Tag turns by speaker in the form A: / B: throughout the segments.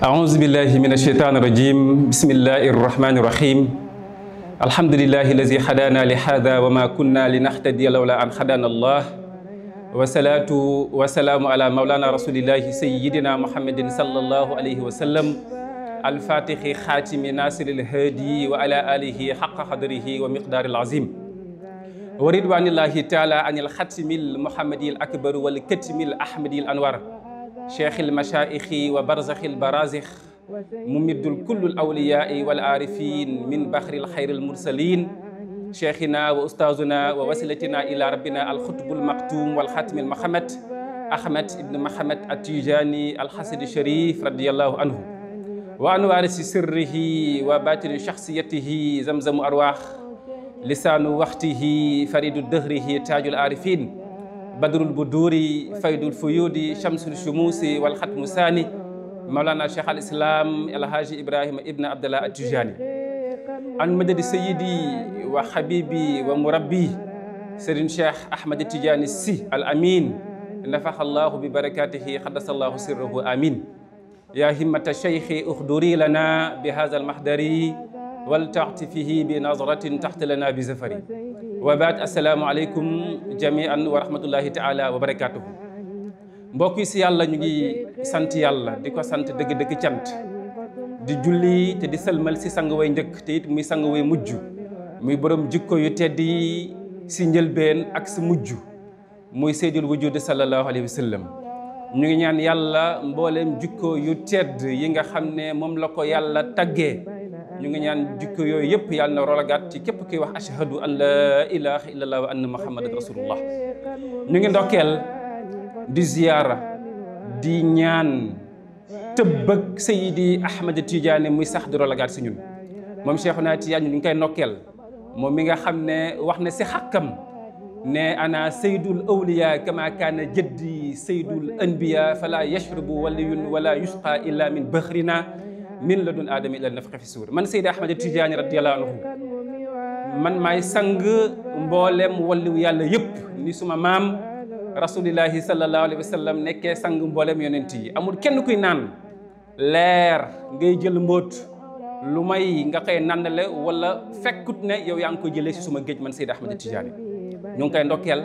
A: أعوذ بالله من الشيطان الرجيم بسم الله الرحمن الرحيم الحمد لله الذي هدانا لهذا وما كنا لنهتدي لولا أن هدانا الله والصلاة والسلام على مولانا رسول الله سيدنا محمد صلى الله عليه وسلم الفاتح خاتم ناصر الهادي وعلى آله حق قدره ومقدار العظيم ورضوان الله تعالى عن الختم المحمدي الأكبر والكتم الأحمدي الأنوار شيخ المشايخ وبرزخ البرازخ ممد كل الأولياء والعارفين من بحر الخير المرسلين شيخنا وأستاذنا ووسيلتنا إلى ربنا الخطب المقتوم والختم المحمد أحمد بن محمد التيجاني الحسن الشريف رضي الله عنه وعن وارث سره وباطن شخصيته زمزم أرواح لسان وقته فريد الدهره تاج العارفين بدر البدور فيض الفيود شمس الشموس والختم الثاني مولانا شيخ الإسلام الحاج إبراهيم ابن عبد الله التيجاني عن مدد سيدي وحبيبي ومربي سيرين شيخ أحمد التيجاني السي الأمين نفخ الله ببركاته قدس الله سره آمين يا همة الشيخ اخدري لنا بهذا المحضر ولتعطفه بنظرة تحت لنا بزفري وبعد السلام عليكم جميعا ورحمة الله تعالى وبركاته mbokk yi si yàlla ñu ngi sant yàlla di ko sant dëgg-dëgg cant di julli te di sëlmal si sang way njëkk te it muy sang way mujj muy borom jikko yu tedd yi si njëlbeen ak si mujj muy seydul wujud sallallahu alayhi wa sallam ñu ngi ñaan yàlla mbooleem jikko yu tedd yi nga xam ne moom la ko yàlla taggee ñu ngi ñaan jikko yooyu yëpp yàlla na rolagaat ci képp kuy wax ashhadu an la ilaha illallah wa anna muhammadan rasulullah ñu ngi ndokkeel di ziyaara di ñaan tëbbëg Seydi Ahmad Tidiane muy sax di rolagaat si ñun moom Cheikhuna Tidiane ñu ngi koy ndokkeel moom mi nga xam ne wax na si xàkkam ne ana saydul awliya kama kaana jaddi saydul anbiya fala yashrubu waliyun wala yusqa illa min baxrina min ladun aadama ila nafxi fi suur man Seydi Ahmad Tidiane radiyallahu anhu man maay sang mboolem walliw yàlla yëpp ni suma maam rasulillahi sallallahu alayhi wa sallam nekkee sang mboolem yonent yi amul kenn kuy naan leer ngay jël mbóot lu may nga koy nandale wala fekkut ne yow yaa ngi koy jëlee si suma géej man Seydi Ahmad Tidiane ñu ngi koy ndokkeel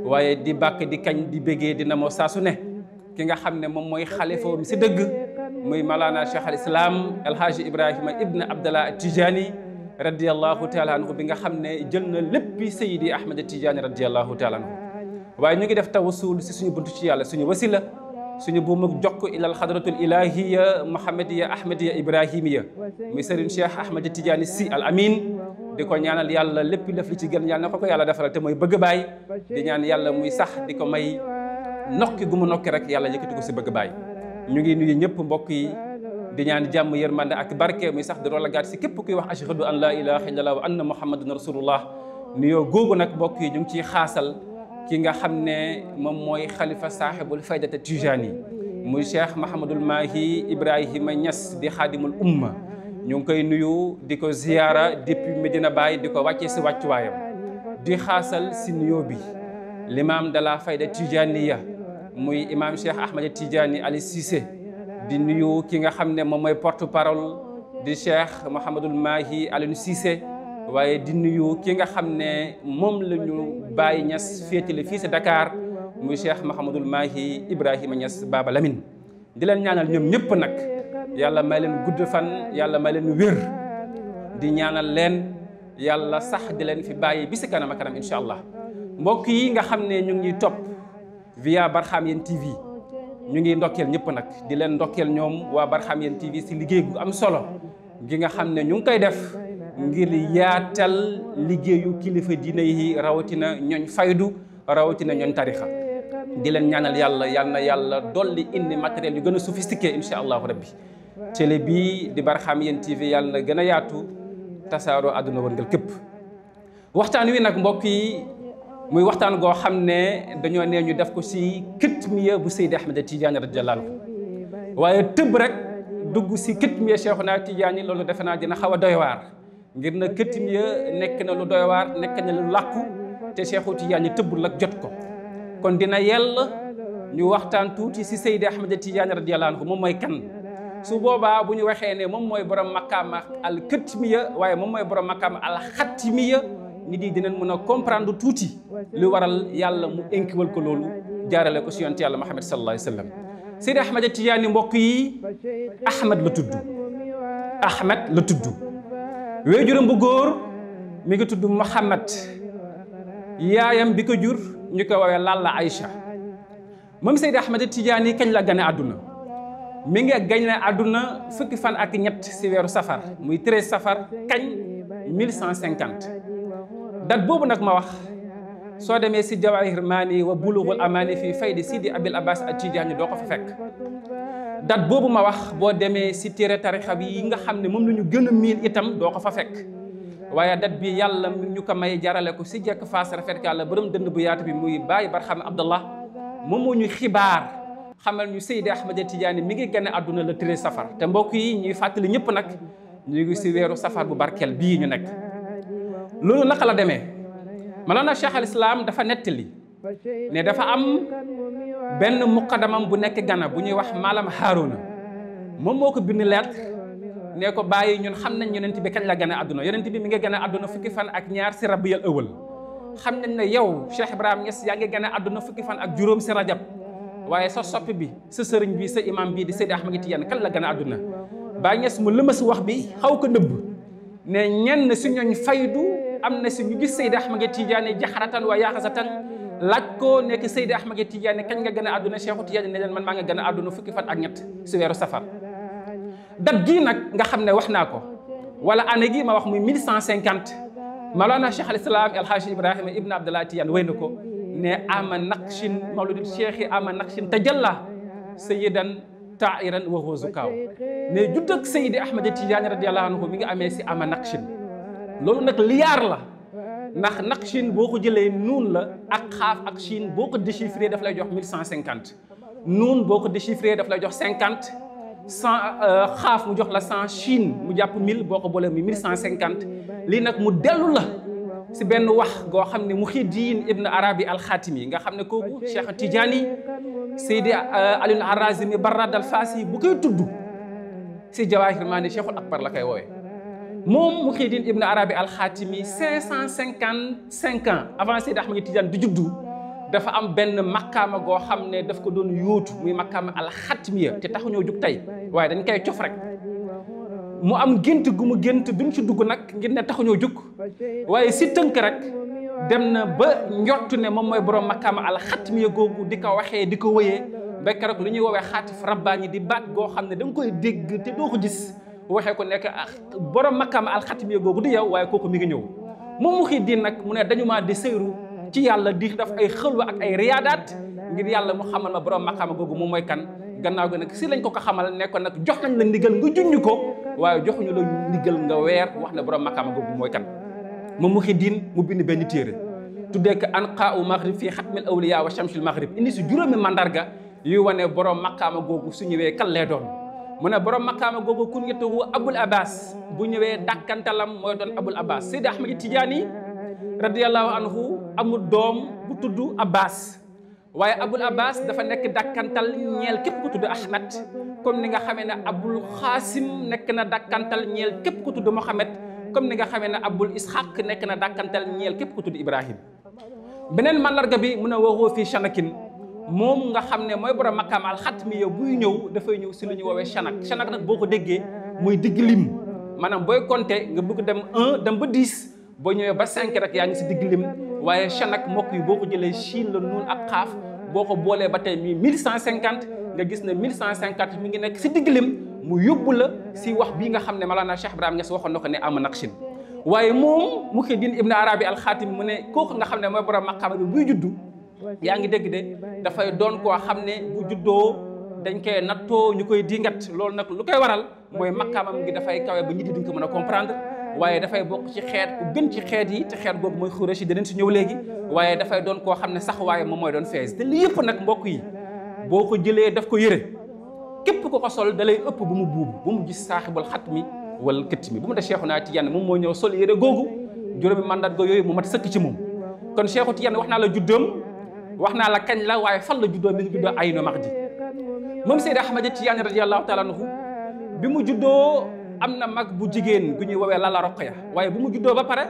A: waaye di bàkk di kañ di béggee dina moo saasu ne ki nga xam ne moom mooy xalifa si dëgg muy Mawlana Cheikh al Islam El Hadj Ibrahima ibn Abdallah Tidiane radiyallahu taala anhu bi nga xam ne jël na léppi Seydi Ahmad Tidiane radiyallahu taala anhu waaye ñu ngi def tawassul si suñu buntu ci yàlla suñu wasila suñu buumuk jokk ilal xadratul ilahiya muhammadiya ahmadiya ibrahimiya muy Serigne Cheikh Ahmad Tidiane Sy al amin di ko ñaanal yàlla lépp def li ci gën yàlla na ko yàlla defaral te mooy bëgg baay di ñaan yàlla muy sax di ko may nokki gu mu nokki rek yàlla yëkkati ko si bëgg baay ñu ngi nuyu ñëpp mbokk yi di ñaan jàmm yërmande ak barke muy sax di rolagaat si képp kuy wax ashhadu an la ilaha illallah wa anna muhammadan rasulullah nuyoo googu nag mbokk yi ñu ngi ciy xaasal ki nga xam ne moom mooy xalifa saaxibul faydata Tijani muy Cheikh Mahamadul Mahi Ibrahima Niass di xaadimul umma ñu ngi koy nuyu di ko ziyaara depuis Medina Baye di ko wàccee si wàccuwaayam di xaasal si nuyoo bi l'imam de la fayda Tijaniya muy imam Cheikh Ahmad Tidiane Ali Cissé di nuyu ki nga xam ne moom mooy porte parole di Cheikh Mahamadul Mahi Alioune Cissé waaye di nuyu ki nga xam ne moom la ñu Baye Niass féetale fii si Dakar muy Cheikh Mahamadul Mahi Ibrahima Niass Baba Lamine di leen ñaanal ñoom ñëpp nag yàlla may leen gudd fan yàlla may leen wér di ñaanal leen yàlla sax di leen fi bàyyi bi si kanam a kanam incha allah mbokk yi nga xam ne ñu ngi topp via Barham Yéene TV ñu ngi ndokkeel ñëpp nag di leen ndokkeel ñoom waa Barham Yéene TV si liggéey gu am solo gi nga xam ne ñu ngi koy def ngir yaatal liggéeyu kilifa diine yi rawatina ñooñ faydu rawatina ñooñ tarixa di leen ñaanal yàlla yal na yàlla dolli indi matériel yu gën a sophistiqué incha allahu rabbi télé bii di Barham Yéene TV yàlla na gën a yaatu tasaaroo àdduna wërngal képp waxtaan wi nag mbokk yi muy waxtaan goo xam ne dañoo nee ñu def ko si kitmiya bu Seydi Ahmad Tidiane radiyallahu anhu waaye tëb rek dugg si kitmiya Cheikhuna Tidiane loolu defe naa dina xaw a doy waar ngir na kitmiya nekk na lu doy waar nekk na lu làkku te Cheikhu Tidiane tëbbul ak jot ko kon dina yell ñu waxtaan tuuti si Seydi Ahmad Tidiane radiyallahu anhu moom mooy kan su boobaa bu ñu waxee ne moom mooy borom maqaama al katmiya waaye moom mooy borom maqaama al xatmiya nit yi dinañ mën a comprendre tuuti lu waral yàlla mu inkiwal ko loolu jaarale ko si yonent yàlla Muhammad sallallahu alayhi wa sallam. Seydi Ahmad Tijaani mbokk yi Ahmad la tudd Ahmad la tudd waajuram bu góor mi ngi tudd Muhammad yaayam bi ko jur ñu ko woowee Lalla Aïcha moom Seydi Ahmad Tijaani kañ la gane àdduna mi ngi gane àdduna fukki fan ak ñett si weeru safar muy 13 safar kañ 1150 date boobu nag ma wax soo demee si Jawahir Maani wa Bulughul Amaani fii faydi Sidi Abil Abbas At-Tijaani doo ko fa fekk date boobu ma wax boo demee si téere tarixa bi yi nga xam ne moom la ñu gën a miin itam doo ko fa fekk waaye date bi yàlla ñu ko may jarale ko si jekk faas rafet ka la borom dënd bu yaatu bi muy Baay Barham Abdallah moom moo ñu xibaar xamal ñu Seydi Ahmad Tijaani mi ngi gane àdduna le 13 safar te mbokk yi ñuy fàttali ñëpp nag ñu ngi si weeru safar bu barkeel bii ñu nekk loolu naka la demee Mawlana Cheikh al Islam dafa nettali ne dafa am benn muqaddamam bu nekk Gana bu ñuy wax Malam Haaruna moom moo ko bind lettre ne ko bàyyi ñun xam nañ yonent bi kañ la gane àdduna yonent bi mi ngi gane àdduna fukki fan ak ñaar si Rabiul Awwal xam nañ ne yow Cheikh Ibrahima Niass yaa ngi gane àdduna fukki fan ak juróom si Rajab waaye sa soppi bi sa sëriñ bi sa imam bii di Seydi Ahmad Tidiane kan la gane àdduna Baay Niass mu lëmas wax bi xaw ko nëbb ne ñenn si ñooñ faydu am na si ñu gis Seydi Ahmad Tidiane jaxaratan wa yaaxasatan laaj ko nekk Seydi Ahmad Tidiane kañ nga gën a àdduna Cheikhu Tidiane ne leen man maa nga gën a àdduna fukki fan ak ñett si weeru safar dat gii nag nga xam ne wax naa ko wala année gii ma wax muy 1150 Mawlana Cheikh al Islam El Hadji Ibrahima Ibn Abdallah Tidiane wéy na ko ne ama naqshin mawludi cheikhi ama naqshin tajalla sayyidan tairan wa huwa zukaaw ne judd ak Seydi Ahmad Tidiane radiyallahu anhu mi ngi amee si ama naqshin loolu nag liyaar la ndax naqshin boo ko jëlee nuun la ak xaaf ak shin boo ko déchiffré daf lay jox 1150 nuun boo ko déchiffré daf lay jox 50 xaaf mu jox la 100 shin mu jàpp 1000 boo ko boolee muy 1150 lii nag mu dellu la si benn wax goo xam ne Muhyiddin Ibn Arabi al-Khatimi nga xam ne kooku Cheikh Tidiane Seydi Alioune Harazimi Barrad al-Fasi bu koy tudd si Jawahir Maani Cheikhul Akbar la koy woowee moom Muhyiddin Ibn Arabi al-Khatimi 555 ans avant Seydi Ahmad Tidiane di juddu dafa am benn makkaama goo xam ne daf ko doon yóotu muy makkaama al-Khatmiya te taxuñoo jug tey waaye dañ koy cof rek mu am gént gu mu gént duñ ci dugg nag ngir ne taxuñoo jug waaye si tënk rek dem na ba njortu ne moom mooy borom makkaama al-Khatmiya googu di ko waxee di ko wëyee bekk rek lu ñuy woowee xaatif rabbaani di baat goo xam ne da nga koy dégg te doo ko gis waxee ko nekk borom makkaama al-Khatmiya googu di yow waaye kooku mi ngi ñëw moom Muhyiddin nag mu ne dañu maa di sëyru ci yàlla di def ay xëlwa ak ay riyaadaat ngir yàlla mu xamal ma borom makkaama googu moom mooy kan gannaaw gi nag si lañ ko xamal ne ko nag jox nañ la ndigal nga junñ ko waaye joxuñu la ndigal nga weer wax ne borom makkaama googu mooy kan moom Muhyiddin mu bind benn téere tuddee ko anqaa u maghrib fii xatmil awliya wa shamsil maghrib indi si juróomi mandarga yuy wane borom makkaama googu su ñëwee kan lay doon mu ne borom makkaama googu kunyatuhu Abul Abbas bu ñëwee dàkkantalam mooy doon Abul Abbas Seydi Ahmad Tidiane radiyallahu anhu amul doom bu tudd Abbas waaye Abul Abbas dafa nekk dàkkantal ñeel képp ku tudd Ahmad comme ni nga xamee ne Abul Xaasim nekk na dàkkantal ñeel képp ku tudd Mohamed comme ni nga xamee ne Abul Ishaq nekk na dàkkantal ñeel képp ku tudd Ibrahim beneen mandarga bi mu ne waxoo fii Chanakin moom nga xam ne mooy borom makkaam al-Khatmiya buy ñëw dafay ñëw si lu ñu woowee Chanak Chanak nag boo ko déggee mooy digg lim maanaam booy compter nga bëgg dem 1 dem ba 10 boo ñëwee ba 5 rek yaa ngi si digg lim waaye Chanak mbokk yi boo ko jëlee Chine la nuun ak xaaf boo ko boolee ba tey mi 1150 nga gis ne 1150 mi ngi nekk si digg lim mu yóbbu la si wax bii nga xam ne Mawlana Cheikh Ibrahima Niass waxoon na ko ne ama naqshin waaye moom Muhyiddin Ibn Arabi al-Khatimi mu ne kooku nga xam ne mooy borom maqaama bi buy juddu yaa ngi dégg de dafay doon koo xam ne bu juddoo dañ koy nattoo ñu koy dingat loolu nag lu koy waral mooy maqaamam gi dafay kawe ba nit yi duñ ko mën a comprendre waaye dafay bokk ci xeet ku gën ci xeet yi te xeet googu mooy Xuraysh danañ si ñëw léegi waaye dafay doon koo xam ne sax waaye moom mooy doon fees te li yëpp nag mbokk yi boo ko jëlee daf ko yëre képp ku ko sol da lay ëpp bu mu buubu bu mu gis saaxibul xatmi wala këtt mi bu mu def Cheikhuna Tidiane moom moo ñëw sol yëre googu juróomi mandat go yooyu mu mat sëkk ci moom kon Cheikhu Tidiane wax naa la juddoom wax naa la kañ la waaye fan la juddoo mi ngi juddoo Aynu Mahdi moom Seydi Ahmad Tidiane radiyallahu taala anhu bi mu juddoo am na mag bu jigéen gu ñuy woowee Lalla Roqaya waaye bu mu juddoo ba pare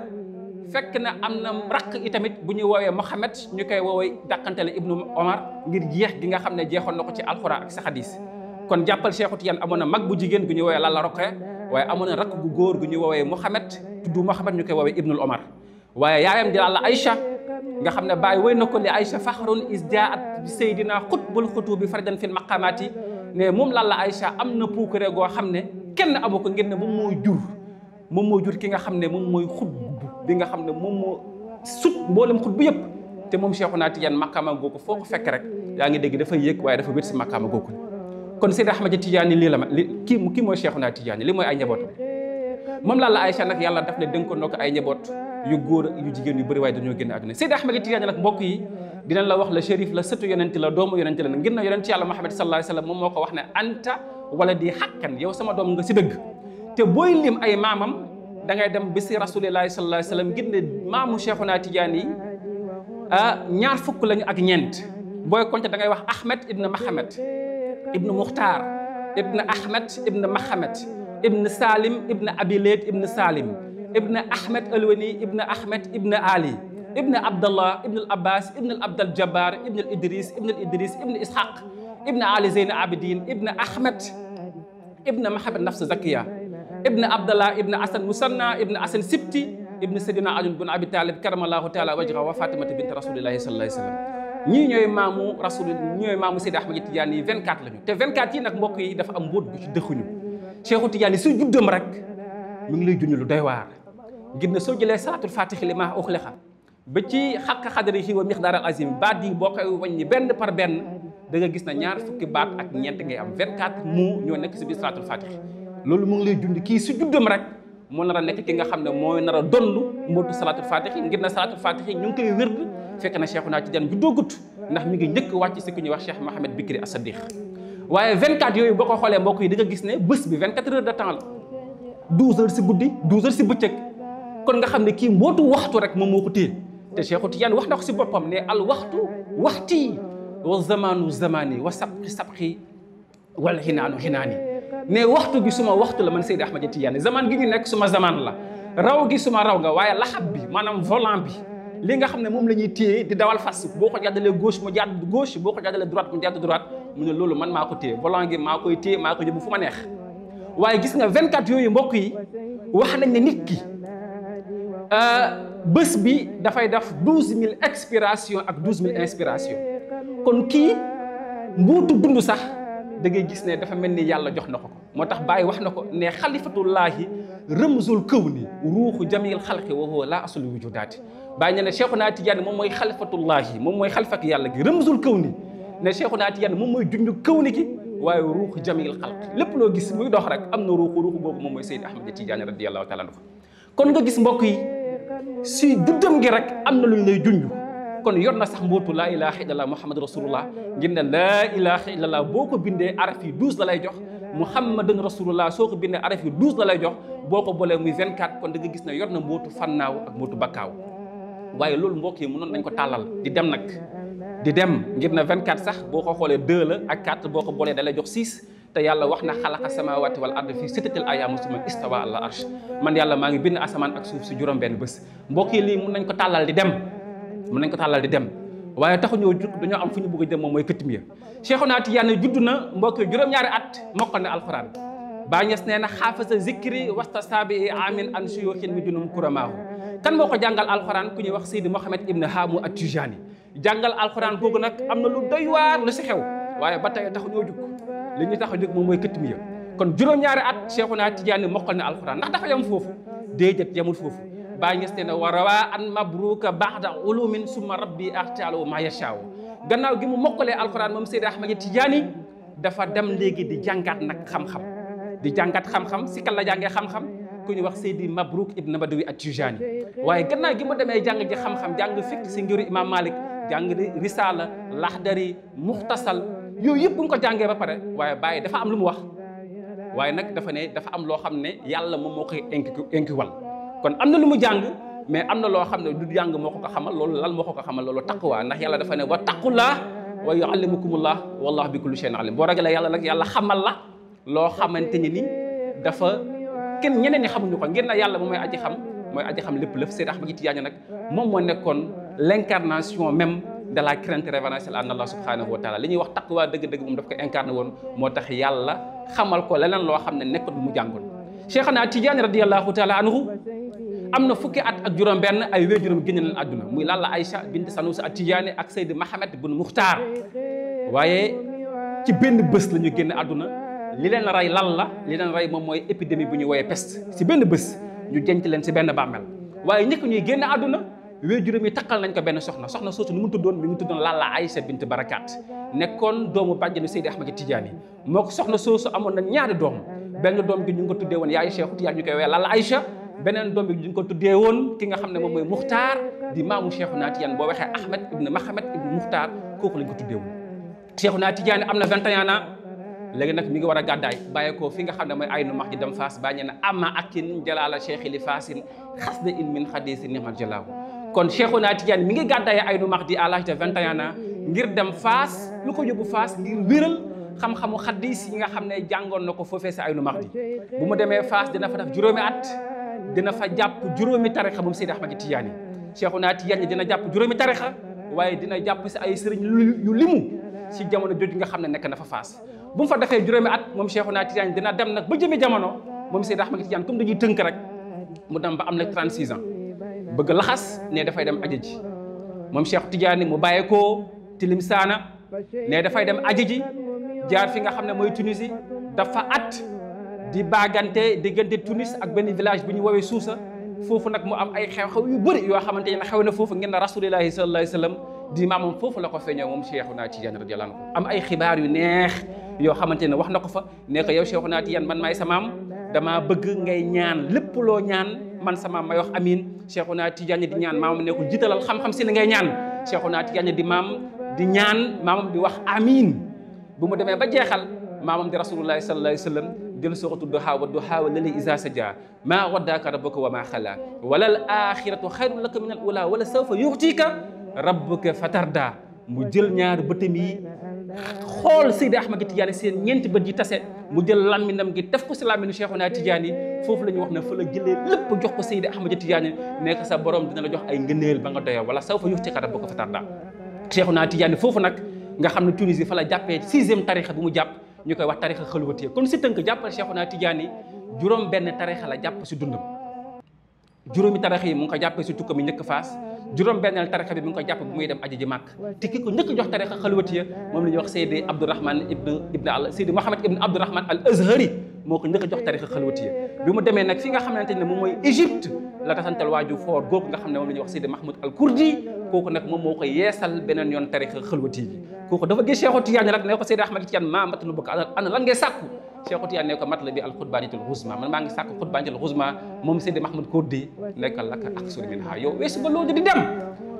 A: fekk na am na rakk itamit bu ñuy woowee Mohamed ñu koy woowee dàqantele Ibnu Omar ngir jeex gi nga xam ne jeexoon na ko ci alxuraan ak sa xadis kon jàppal Cheikhu Tidiane amoon na mag bu jigéen gu ñuy woowee Lalla Roqaya waaye amoon na rakk gu góor gu ñuy woowee Mohamed tuddu Mohamed ñu koy woowee Ibnul Omar waaye yaayam di Lalla Aïcha nga xam ne bàyyi woy na ko li Aïcha faxrun is jaat bi Seydina xutbul xutubi fardan fil maqamaati ne moom Lalla Aïcha am na puukare goo xam ne kenn amu ko ngir ne moom moo jur ki nga xam ne moom mooy xutb bi nga xam ne moom moo sut mboolem xutb yëpp te moom Cheikhuna Tidiane maqaama googu foo ko fekk rek yaa ngi dégg dafa yéeg waaye dafa wét si maqaama googu kon Seydi Ahmad Tidiane lii la ma kii mooy Cheikhuna Tidiane li mooy ay njabootam moom Lalla Aïcha nag yàlla daf ne dénkoon na ko ay njaboot yu góor yu jigéen yu bëri waaye dañoo génn àdduna Seydi Ahmad Tidiane nag mbokk yi dinañ la wax la shérif la sëtu yonent la doomu yonent la ngir na yonent yàlla Muhammad sallallahu alayhi wa sallam moom moo ko wax ne anta wala di xàkkan yow sama doom nga si dëgg te booy lim ay maamam da ngay dem bi si rasulillahi sallallahu alayhi wa sallam ngir ne maamu Cheikhuna Tidiane yi ñaar fukk lañu ak ñeent booy compter da ngay wax Ahmed ibn Mahamed ibn Mukhtar ibn Ahmed ibn Mahamed ibn Salim ibn Abileed ibn Salim ibn Ahmed Alwani ibn Ahmed ibn Ali ibn Abdallah ibn al Abbas ibn al Abdal Jabbar ibn al Idris ibn Ishaq ibn Ali Zeyn Abidin ibn Ahmed ibn Mahamed Nafs Zakiya ibn Abdallah ibn Asan Musanna ibn Asan Sibti ibn Sayyidina Ali bin Abi Talib karamallahu taala wajha wa Fatimata bint rasulillahi sallallahu alayhi wa sallam ñii ñooy maamu Seydi Ahmad Tidiane yi 24 lañu te 24 yi nag mbokk yi dafa am mbóot bu ci dëxuñu Cheikhu Tidiane su juddam rek mu ngi lay junj lu doy waar ngir ne soo jëlee salaatul fatixi li maa uxliqa ba ci xàq xadarihi wa miqdaar al azim baat yi boo koy wàññi benn par benn da nga gis na ñaar fukki baat ak ñeent ngay am 24 mots ñoo nekk si biir salaatul fatixi loolu mu ngi lay dund kii su juddam rek moo nar a nekk ki nga xam ne mooy nar a dondu mbootu salaatul fatixi ngir na salaatul fatixi ñu ngi koy wérd fekk na Cheikhuna Tidiane ju doogut ndax mi ngi njëkk wàcc si ku ñuy wax Cheikh Mohamed Bikri As-Sadiq waaye 24 yooyu boo ko xoolee mbokk yi di nga gis ne bés bi 24 heures de temps la 12 heures si guddi 12 heures si bëccëg kon nga xam ne kii mbootu waxtu rek moom moo ko téye te Cheikhu Tidiane wax na ko si boppam ne al waxtu waxti wa zamanu zamani wa sabqi sabqi wala xinaanu xinaani ne waxtu gi suma waxtu la man Seydi Ahmad Tidiane zaman gi ñu nekk suma zaman la raw gi suma raw nga waaye laxab bi maanaam volant bi li nga xam ne moom la ñuy téye di dawal fas boo ko jàddalee gauche mu jàdd gauche boo ko jàddalee droite mu jàdd droite mu ne loolu man maa ko téye volant gi maa koy téye maa ko yóbbu fu ma neex waaye gis nga 24 yooyu mbokk yi wax nañ ne nit ki bés bi dafay def 12000 expiration ak 12000 inspiration kon kii mbuutu dund sax da ngay gis ne dafa mel ni yàlla jox na ko moo tax Baye wax na ko ne xalifatullaahi rëmzul kawni ruuxu jamil xalqi wa huwa laa aslu wujudaati Baye ne Cheikhuna Tidiane moom mooy xalifatullaahi moom mooy xalifak yàlla gi rëmzul kawni ne Cheikhuna Tidiane moom mooy junj kawni gi waaye ruuxu jamil xalqi lépp loo gis muy dox rek am na ruuxu boobu moom mooy Seydi Ahmad Tidiane radiyallahu taala anhu kon nga gis mbokk yi si juddam gi rek am na luñ lay junj kon yor na sax mbootu laa ilaha illallah muhammad rasulullah ngir ne laa ilaha illallah boo ko bindee araf yi 12 la lay jox muhammadun rasulullah soo ko bindee araf yi 12 la lay jox boo ko boolee muy 24 kon da nga gis ne yor na mbootu fannaaw ak mbootu bakkaaw waaye loolu mbokk yi mënoon nañ ko tàllal di dem nag di dem ngir na 24 sax boo ko xoolee 2 la ak 4 boo ko boolee da lay jox 6 te yàlla wax na xalaqa samawati wal ardi fii sittatil ayaamin summa istawa ala arsh man yàlla maa ngi bind asamaan ak suuf si juróom benn bés mbokk yi lii mun nañ ko tàllal di dem waaye taxu ñoo jug dañoo am fu ñu bëgg a dem moom mooy këttim ya Cheikhuna Tidiane judd na mbokk yi juróom-ñaari at mokkal na alquran Baay Ñas nee na xaafasa zikri wasta saabi amin an suyuxin mi dunum kuramaahu kan moo ko jàngal alquran ku ñuy wax Seydi Mohamed Ibn Hamu at-Tijani jàngal alquran googu nag am na lu doy waar lu si xew waaye ba tey taxu ñoo jug li ñu tax a jóg moom mooy këttim ya kon juróom-ñaari at Cheikhuna Tidiane mokkal na alquran ndax dafa yem foofu déedéet yemul foofu Baay Ñas nee na wa rawaa an mabruka ba'da ulumin summa rabbi axtaalu ma yashaaw gannaaw gi mu mokkalee alquran moom Seydi Ahmad Tidiane dafa dem léegi di jàngaat nag xam-xam di jàngaat xam-xam si kan la jàngee xam-xam ku ñu wax Seydi Mabrouk Ibn Badawi at-Tijani waaye gannaaw gi mu demee jàng ji xam-xam jàng fiqh si ngiru Imam Malik jàng Risala Laxdari Muxtasal yooyu yëpp bu nga ko jàngee ba pare waaye Baye dafa am lu mu wax waaye nag dafa ne dafa am loo xam ne yàlla moom moo koy inkiwal kon am na lu mu jàng mais am na loo xam ne du jàng moo ko xamal loolu lan moo ko xamal loolu taqwa ndax yàlla dafa ne wa taqullah wa yuallimukumullah wallahu bi kulli shay'in alim boo ragalee yàlla nag yàlla xamal la loo xamante ni dafa kenn ñeneen ñi xamuñu ko ngir na yàlla moom mooy aji xam lépp lëf. Seydi Ahmad Tidiane nag moom moo nekkoon l'incarnation même de la crainte révérentielle en Allah subhanahu wa taala li ñuy wax taqwa dëgg-dëgg moom daf ko incarné woon moo tax yàlla xamal ko leneen loo xam ne nekkul mu jàngoon. Cheikhna Tidiane radiyallahu taala anhu am na fukki at ak juróom-benn ay wéjuram génn leen àdduna muy Lalla Aïcha bint Sanusi at Tidiane ak Seydi Mahamed bun Muxtaar waaye ci benn bés la ñu génn àdduna. li leen rey lan la li leen rey moom mooy épidémie bu ñuy woowee peste si benn bés ñu denc leen si benn bàmmeel waaye njëkk ñuy génn àdduna wéjuram yi takkal nañ ko benn soxna soosu nu mu tuddoon mi ngi tuddoon Lalla Aïcha bint Barakat nekkoon doomu bàjjenu Seydi Ahmad Tidiane moo ko soxna soosu amoon na ñaari doom benn doom gi ñu ngi ko tuddee woon yaay Cheikh Tidiane ñu koy woowee Lalla Aïcha beneen doom bi ñu ngi ko tuddee woon ki nga xam ne moom mooy Muxtaar di maamu Cheikhna Tidiane boo waxee Ahmed ibn Mahamed ibn Muxtaar kooku lañ ko tuddee woon Cheikhna Tidiane am na 21 ans léegi nag mi ngi war a gàddaay bàyyi ko fi nga xam ne mooy aynu max ji dem faas bàññe na ama akin jalaala cheikh li faasin xas na in min xadisi nimal jalaaw kon Cheikhuna Tidiane mi ngi gàddaay aynu max di à l'âge de 21 ans ngir dem faas lu ko yóbbu faas ngir wéral xam-xamu xadis yi nga xam ne jàngoon na ko foofee si aynu max di bu mu demee faas dina fa def juróomi at dina fa jàpp juróomi tarixa moom Seydi Ahmad Tidiane Cheikhuna Tidiane dina jàpp juróomi tarixa waaye dina jàpp si ay sëriñ yu limu si jamono jooju nga xam ne nekk na fa faas bu mu fa defee juróomi at moom Cheikhuna Tidiane dina dem nag ba jëmi jamono moom Seydi Ahmad Tidiane comme dañuy tënk rek mu dem ba am na 36 ans bëgg laxas ne dafay dem aji ji moom Cheikh Tidiane mu bàyyeekoo Tilim Saana ne dafay dem aji ji jaar fi nga xam ne mooy Tunisie dafa at di baagante diggante Tunis ak benn village bu ñu woowee Suusa foofu nag mu am ay xew-xew yu bëri yoo xamante ne xew na foofu ngeen na rasulillahi sallallahu alayhi wa sallam di maamam foofu la ko feeñoo moom Cheikhuna Tidiane radiyallahu anhu am ay xibaar yu neex yoo xamante ne wax na ko fa ne ko yow Cheikhuna Tidiane man maay sa maam dama bëgg ngay ñaan lépp loo ñaan man sa maam may wax amiin Cheikhuna Tidiane di ñaan maamam ne ko jiitalal xam-xam si li ngay ñaan Cheikhuna Tidiane di maam di ñaan maamam di wax amiin bu mu demee ba jeexal maamam di rasulullahi sallallahu alayhi wa sallam jël suratu duha wa duha wa lali isa saja maa waddaaka rabbuka wa maa xala wala al axiratu xayrun laka min al ula wala sawfa yuxtika rabbuka fatarda mu jël ñaari bëtam yi xool Seydi Ahmad Tidiane seen ñeenti bët yi tase mu jël làmminam gi def ko si làmminu Cheikhuna Tidiane foofu la ñu wax ne fa la jëlee lépp jox ko Seydi Ahmad Tidiane nekk sa borom dina la jox ay ngëneel ba nga doyoo wala sawfa yuxtika rabbuka fatarda Cheikhuna Tidiane foofu nag nga xam ne Tunisie fa la jàppee 6e tarixa bu mu jàpp ñu koy wax tarixa xalwatiya kon si tënk jàppal Cheikhuna Tidiane juróom benn tarixa la jàpp si dundam juróomi tarixa yi mu ngi ko jàppee si tukkam yi njëkk faas juróom benneel tarixa bi mu ngi ko jàpp bu muy dem aji ji màkk te ki ko njëkk jox tarixa xalwatiya moom la ñuy wax Seydi Abdourahman Seydi Mohamed ibn Abdourahman al Azhari moo ko njëkk jox tarixa xalwatiya bi mu demee nag fi nga xamante ne moom mooy Égypte la tasantal waaju foor googu nga xam ne moom la ñuy wax Seydi Mahmoud al Kurdi kooku nag moom moo ko yeesal beneen yoon tarixa xalwatiya bi kooku dafa gis Cheikhu Tidiane nag ne ko Seydi Ahmad Tidiane maa matlu bëgg ana lan ngay sàkku Cheikhu Tidiane ne ko mat la bi al xutbaanitul xuzma man maa ngi sàkku xutbaanitul xuzma moom Seydi Mahmoud Kurdi nekkal laka ak suri min ha yow weesu ba loolu di dem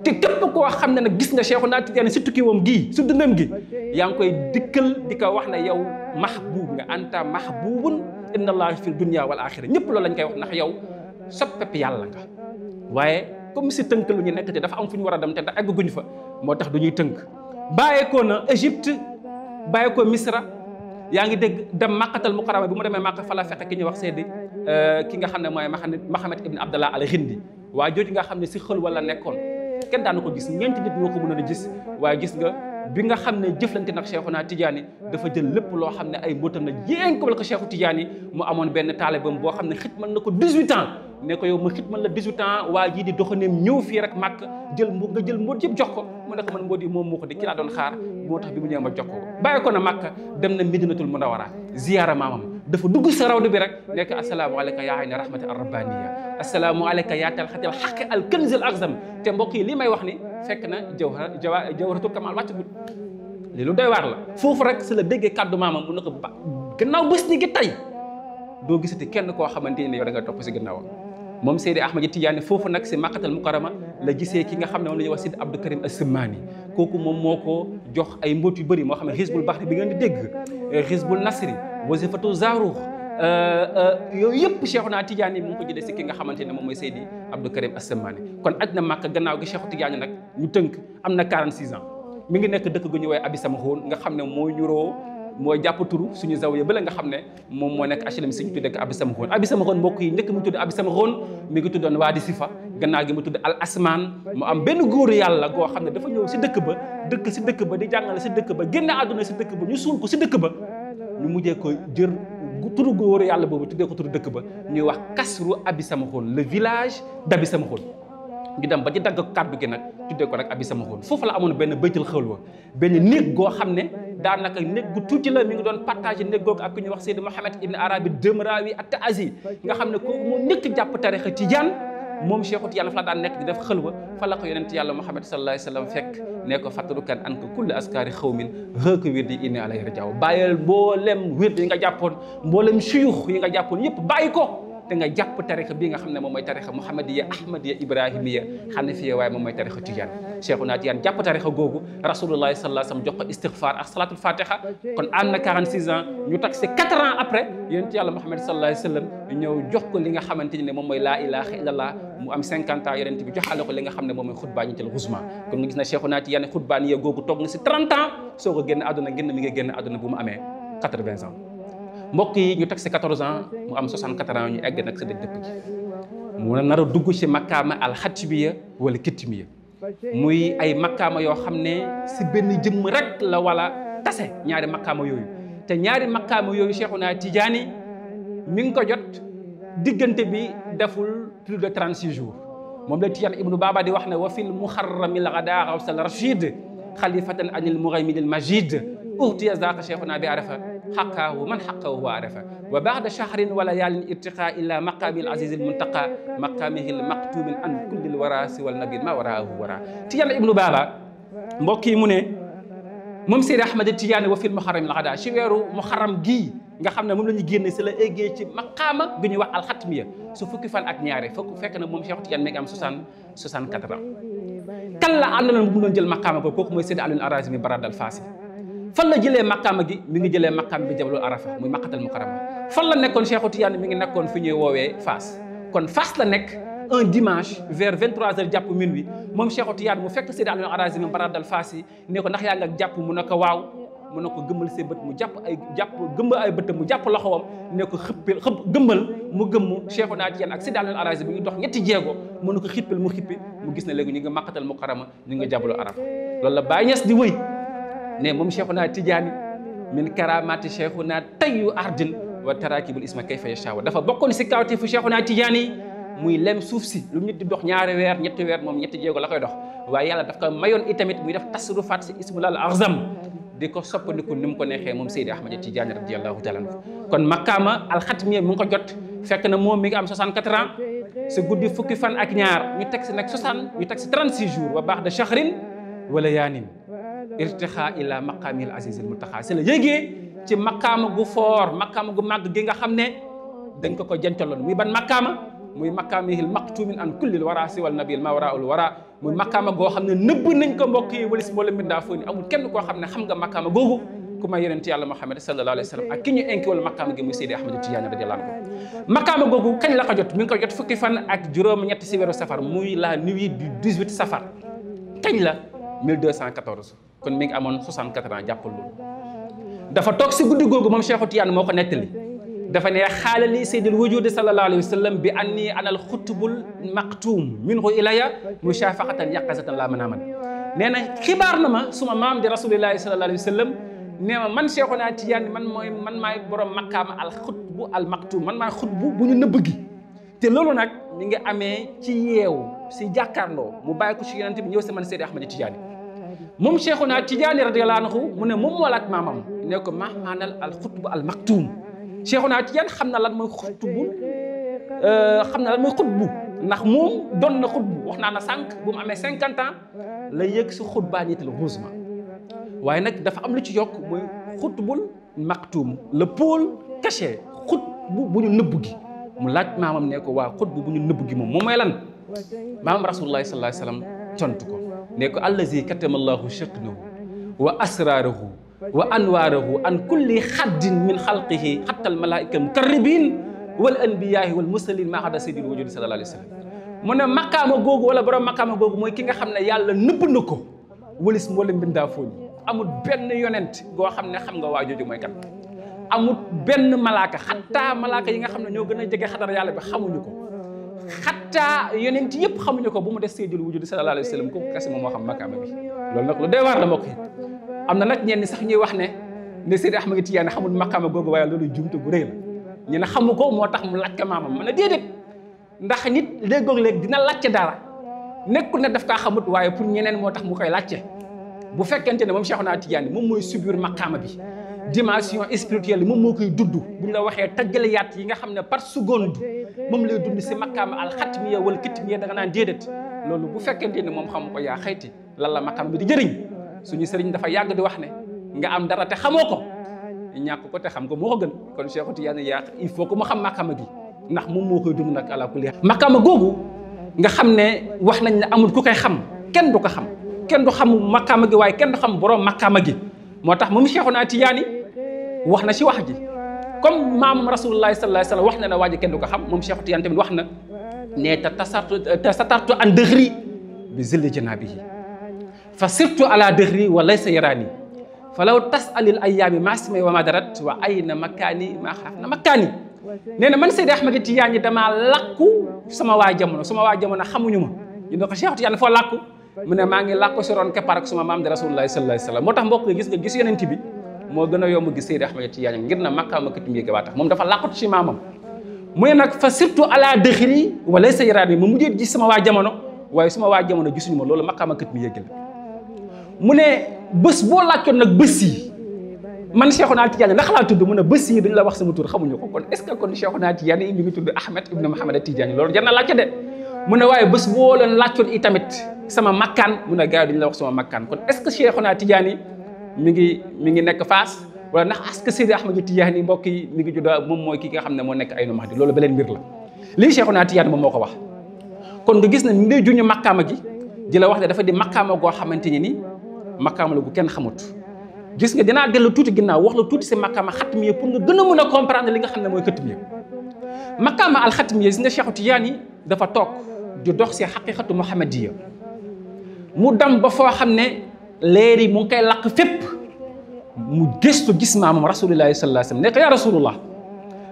A: te képp koo xam ne nag gis nga Cheikhuna Tidiane si tukki woom gii su dundam gi yaa ngi koy dikkal di ko wax ne yow mahbub nga anta mahbubun inna allaha fi dunya wal axira ñëpp loolu lañ koy wax ndax yow soppepp yàlla nga waaye comme si tënk lu ñu nekk te dafa am fu ñu war a dem te da egguñ fa moo tax du ñuy tënk bàyyeekoo na Égypte bàyyeekoo Misra yaa ngi dégg dem Makkatal Mukarrama bi mu demee Makka fa la fekk ki ñuy wax Seydi ki nga xam ne mooy Mohamed ibn Abdallah al Hindi waaye jooju nga xam ne si xël wala nekkoon kenn daana ko gis ñeenti nit ñoo ko mënoon a gis waaye gis nga bi nga xam ne jëflante nag Cheikhuna Tidiane dafa jël lépp loo xam ne ay mbootam la yéen ko wala ko Cheikhu Tidiane mu amoon benn taalibam boo xam ne xitmal na ko 18 ans ne ko yow ma xitmal la 18 ans waa jii di doxaneem ñëw fii rek màkk jël nga jël mboot yëpp jox ko mu ne ko man mboot yi moom moo ko di ki laa doon xaar moo tax bi mu ñëw ma jox ko bàyyi ko na màkk dem na Medinatul Munawwara ziyaara maamam dafa dugg sa rawdu bi rek nekk assalaamu alayka yaa ayna rahmati ar-rabbaniya assalaamu alayka yaa talxatil xaqi al kanzil azam te mbokk yi li may wax ni fekk na jawharatul kamal wàccagul li lu doy waar la foofu rek si la déggee kàddu maamam mu ne ko ba gannaaw bés ni gi tey doo gisati kenn koo xamante ne yow da nga topp si gannaawam moom Seydi Ahmad Tidiane foofu nag si Makkatal Mukarrama la gisee ki nga xam ne moom la ñuy wax Sidi Abdou Karim As-Simmani kooku moom moo ko jox ay mbóot yu bëri moo xam ne Hizbul Bahri bi ngeen di dégg Hizbul Nasri Wazifatu Zaruux yooyu yëpp Cheikhuna Tidiane mu ngi ko jëlee si ki nga xamante ne moom mooy Seydi Abdou Karim As-Simmani kon aj na Makka gannaaw gi Cheikhu Tidiane nag ñu tënk am na 46 ans mi ngi nekk dëkk gu ñu woowee Abi Samhoun nga xam ne mooy ñuroo mooy jàpp turu suñu zawiya ba la nga xam ne moom moo nekk HLM si ñu tuddee ko Abi Samaxoon. Abi Samaxoon mbokk yi njëkk mu tudd Abi Samaxoon mi ngi tuddoon Waadi Sifa, gannaaw gi mu tudd Al Asmaan. mu am benn góor yàlla goo xam ne dafa ñëw si dëkk ba dëkk si dëkk ba di jàngale si dëkk ba génn àdduna si dëkk ba ñu suul ko si dëkk ba ñu mujjee ko jër turu góor yàlla boobu tuddee ko turu dëkk ba ñuy wax Kasru Abi Samaxoon, le village d'Abi Samaxoon. ñu dem ba ci dagg kàddu gi nag tuddee ko nag Abi Samaxoon. foofu la amoon benn baytul xalwa, benn néeg goo xam ne daanaka néeg gu tuuti la. mi ngi doon partagé néeg googu ak ku ñuy wax Seydi Mouhamed Ibn Arabi Demrawi at-Taazi nga xam ne kooku moo njëkk jàpp tarixa Tijaan. moom Cheikhu Tijaan fa la daan nekk di def xalwa. fa la ko yonent yàlla Muhammad sallallahu alayhi wa sallam fekk ne ko fatrukan an ka kulli askari xawmin hëka wér di inni alayhi rajaw. bàyyil mboolem wér yi nga jàppoon, mboolem suyux yi nga jàppoon yëpp bàyyi ko te nga jàpp tarixa bii nga xam ne moom mooy tarixa Muhammadiya Ahmadiya Ibrahimiya Hanafiya, waaye moom mooy tarixa Tijaan. Cheikhuna Tijaan jàpp tarixa googu Rasulullah sallallahu alayhi wa sallam jox ko istighfar ak salatul fatiha. kon am na 46 ans ñu tag si 4 ans après yonent yàlla Muhammad sallallahu alayhi wa sallam ñëw jox ko li nga xamante ne moom mooy laa ilaha illallah. mu am 50 ans yonent bi joxaale ko li nga xam ne moom mooy xutbaa ñi tel xusma. kon nga gis na Cheikhuna Tijaan xutbaa ni googu toog na si 30 ans soo ko génn àdduna mi ngi génn àdduna bu mu amee 80 ans. mbokk yi ñu teg si 14 ans mu am 64 ans ñu egg nag sa dëj dëpp gi mu nar a dugg si makkaama alxatmiya wala kitmiya, muy ay makkaama yoo xam ne si benn jëmm rek la wala tase ñaari makkaama yooyu. te ñaari makkaama yooyu Cheikhuna Tijaani mi ngi ko jot diggante bi deful plus de 36 jours. moom la Tijaan Ibnu Baba di wax ne wa fil muharramil ghadaa ghawsal rashid xalifatan anil mughaymidil majid utiya zaaka Cheikhuna bi arafa xaqaahu man xaqahu wa arafa wa baada shahrin wa layaalin irtiqaa ila maqaamil azizil muntaqa maqaamihil maqtuumin an kullil wara siwal nabil ma waraahu wara. Tijaan Ibnu Baba mbokk yi mu ne moom Seydi Ahmad Tijaani wa fil muharramil ghadaa ci weeru muharram gii nga xam ne moom la ñu génne si la eggee ci maqaama bi ñuy wax alxatmiya su fukki fan ak ñaare fekk na moom Cheikh Tidiane mi ngi am 64 ans. kan la àndaloon bu mu doon jël maqaama boobu kooku mooy Seydi Aliou Harazimi Baradal Fassi. fan la jëlee maqaama gi mi ngi jëlee maqaama bi Jabalul Arafa muy Makkatal Mukarrama. fan la nekkoon Cheikh Tidiane mi ngi nekkoon fi ñuy woowee Fass. kon Fass la nekk un dimanche vers 23h jàpp minuit moom Cheikh Tidiane mu fekk Seydi Aliou Harazimi Baradal Fassi ne ko ndax yaa ngi ak jàpp mu ne ko waaw. mu ne ko gëmmal see bët mu gëmba ay bëtam mu jàpp loxowam ne ko gëmmal mu gëmm Cheikhuna Tijaan ak Seydi Aliou Harazimi bi ñu dox ñetti jéego mu ne ko xippil mu xippi mu gis ne léegi ñu ngi Makkatal Mukarrama ñu ngi Jabalul Arafa. loolu la Baay Ñas di wëy ne moom Cheikhuna Tijaani min karamati Cheikhuna tayyu ardin wa tarakibul isma kayfa yashaa dafa bokkoon si kawte fu Cheikhuna Tijaani muy lem suuf si lu nit di dox ñaari weer ñetti weer moom ñetti jéego la koy dox waaye yàlla daf ko mayoon itamit muy def tasrufaat si ismul azam di ko soppandiku ni mu ko neexee moom Seydi Ahmad Tijaani radiyallahu taala anhu. kon maqaama alxatmiya mu ngi ko jot fekk na moom mi ngi am 64 ans si guddi fukki fan ak ñaar ñu teg si nag 36 jours wa ba'da shahrin wa layaalin irtixa ila maqaamil azizil muntaxa si la yéegee ci maqaama gu foor maqaama gu màgg gi nga xam ne dañ ko jantaloon muy ban maqaama muy maqaamihil maqtuumin an kullil wara siwal nabil ma waraul wara muy maqaama goo xam ne nëbb nañ ko mbokk yi walis mboolem mbindaa foo ni amul kenn koo xam ne xam nga maqaama googu ku may yonent yàlla Muhammad sallallahu alayhi wa sallam ak ki ñu inki wala maqaama gi muy Seydi Ahmad Tijaani radiyallahu anhu. maqaama googu kañ la ko jot mi ngi ko jot fukki fan ak juróom-ñett si weeru safar muy la nuit du 18 safar kañ la 1214 kon mi ngi amoon 64 ans jàppal loolu. dafa toog si guddi googu moom Cheikh Tidiane moo ko nettali dafa ne xaala li sayyidil wujudi sallallahu alayhi wa sallam bi anni anal xutbul maqtuum minhu ilaya mushafaqatan yaqazatan la manaman. nee na xibaar na ma suma maam di rasulillahi sallallahu alayhi wa sallam nee ma man Cheikhuna Tidiane man maay borom maqaama al xutbu al maqtuum man maay xutbu bu ñu nëbb gi. te loolu nag mi ngi amee ci yeewu si jàkkaarloo mu bàyyi ko si yonent bi ñëw si man Seydi Ahmad Tidiane. moom Cheikhuna Tidiane radiyallahu anhu mu ne moom moo laaj maamam ne ko maanaam al xutbu al maktuum Cheikhuna Tidiane xam na lan mooy xutbu ndax moom doon na xutbu wax naa na sànq bu mu amee 50 ans la yëg si xutbaaniyatul uzma waaye nag dafa am lu ci yokk mooy xutbul maktuum le pôle caché xutbu bu ñu nëbb gi mu laaj maamam ne ko waa xutbu bu ñu nëbb gi moom mooy lan maamam rasulullahi sallallahu alayhi wa sallam tontu ko ne ko allazi katamallahu shaqnahu wa asrarahu wa anwarahu an kulli xaddin min xalqihi xatta al malaika mukarribin wal anbiyahi wal mursalin ma hada sayyidil wujudi sallallahu alayhi wa sallam mu ne maqaama googu wala borom maqaama googu mooy ki nga xam ne yàlla nëbb na ko walis mboolem mbindaa foo amul benn yonent goo xam ne xam nga waa jooju mooy kan. amul benn malaaka xattaa malaaka yi nga xam ne ñoo gën a jege xadara yàlla bi xamuñu ko xattaa yonent yëpp xamuñu ko bu mu des sayyidul wujud sallallahu alayhi wa sallam kooku kese moom moo xam makaama bi loolu nag lu doy waar la mbokk yi am na nag ñenn sax ñuy wax ne Seydi Ahmad Tidiane xamul makaama googu waaye loolu jumte bu rëy la ñu ne xamu ko moo tax mu laaj ko maamam man a déedéet ndax nit léeg-léeg dina laajte dara nekkul ne daf kaa xamut waaye pour ñeneen moo tax mu koy laajte bu fekkente ne moom Cheikhuna Tidiane moom mooy subir makaama bi dimension spirituelle moom moo koy dudd bu ñu la waxee tajjaliyaat yi nga xam ne par seconde moom lay dund si makaama alxatmiya wala kitmiya da nga naan déedéet loolu bu fekkente ne moom xam ko yaa xayti lan la makaama bi di jëriñ suñu sëriñ dafa yàgg di wax ne nga am dara te xamoo ko ñàkk ko te xam ko moo ko gën kon Cheikh Tidiane yaa il faut que mu xam makaama gi ndax moom moo koy dund nag ala kulli makaama googu nga xam ne wax nañ ne amul ku koy xam kenn du ko xam kenn du xam makaama gi waaye kenn du xam borom makaama gi moo tax moom Cheikhuna Tidiane wax na ci wax ji comme maamam rasulullahi sallallahu alayhi wasallam wax na ne waa ji kenn du ko xam moom Cheikh Tidiane tamit wax na ne te satartu an dëxri bi zilli janabihi fa sirtu ala dëxri wa laysa yarani fa law tasalil ayyaami maasimi wa madarat wa ayna makaani maa xalaf na makaani nee na man Seydi Ahmad Tidiane damaa làkku sama waa jamono xamuñu ma ñu ne ko Cheikh Tidiane foo làkku mu ne maa ngi làkku si roon keppaar ak suma maam di rasulullahi sallallahu alayhi wasallam moo tax mbokk gis nga gis yonent bi moo gën a yomb gis Seydi Ahmad Tidiane ngir na makaama katim yéege waa tax moom dafa làkkut ci maamam mu ne nag fa surtout ala dëxri wala sa yaraat bi mu mujjee gis sama waa jamono waaye suma waa jamono gisuñu ma loolu makaama katim yéege la mu ne bés boo laajtoon nag bés yi man Cheikhuna Tidiane ndax laa tudd mu ne bés yi dañu la wax sama tur xamuñu ko kon est ce que kon Cheikhuna Tidiane yi ñu ngi tudd Ahmed ibn Muhammad Tidiane loolu jar na laajte de mu ne waaye bés boo leen laajtoon i tamit sama makkaan mu ne gars yi dañu la wax sama makkaan kon est ce que Cheikhuna Tidiane mi ngi nekk Fass wala ndax est ce que Seydi Ahmad Tidiane mbokk yi mi ngi juddoo moom mooy ki nga xam ne moo nekk Aynu Mahdi loolu beneen mbir la lii Cheikhuna Tidiane moom moo ko wax kon nga gis ne mi ngay juñu makkaama gi di la wax ne dafa di makkaama goo xamante ni makkaama la gu kenn xamut gis nga dinaa dellu tuuti ginnaaw wax la tuuti si makkaama xatmiya pour nga gën a mën a comprendre li nga xam ne mooy xatmiya makkaama al xatmiya gis nga Cheikh Tidiane dafa toog di dox si xaqiqatu muhammadiya mu dem ba foo xam ne leer yi mu ngi koy lakk fépp mu gëstu gis maamam rasulillahi sallallahu alayhi wasallam ne ko yaa rasulullah